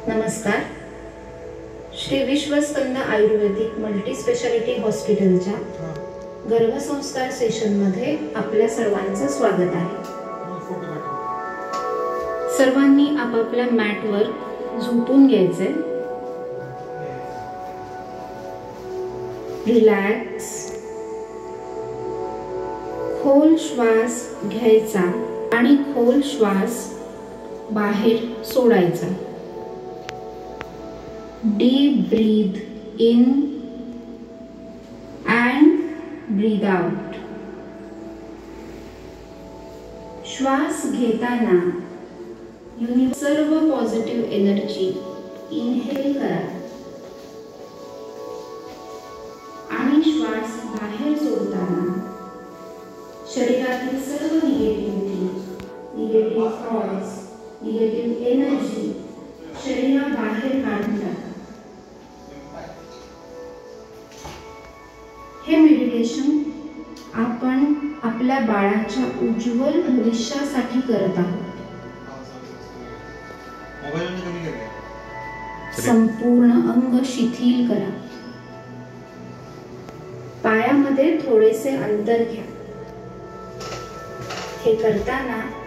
नमस्कार. श्री विश्वस्कंद आयुर्वेदिक multi speciality हॉस्पिटलच्या गर्भसंस्कार सेशनमध्ये आपल्या सर्वांचं स्वागत आहे. सर्वांनी आपापल्या मॅटवर झोपून घ्यायचे. रिलॅक्स. खोल श्वास घ्यायचा आणि खोल श्वास बाहेर सोडायचा. Deep breathe in and breathe out. श्वास घेताना सर्व पॉझिटिव्ह एनर्जी इनहेल करा आणि श्वास बाहेर सोडताना शरीरातील सर्व negativity, negative thoughts, negative energy शरीराबाहेर काढून टाका. हे मेडिटेशन आपण आपल्या बाळाच्या उज्ज्वल भविष्यासाठी करत आहोत. संपूर्ण अंग शिथिल करा. पायामध्ये थोडेसे अंतर घ्या. हे करताना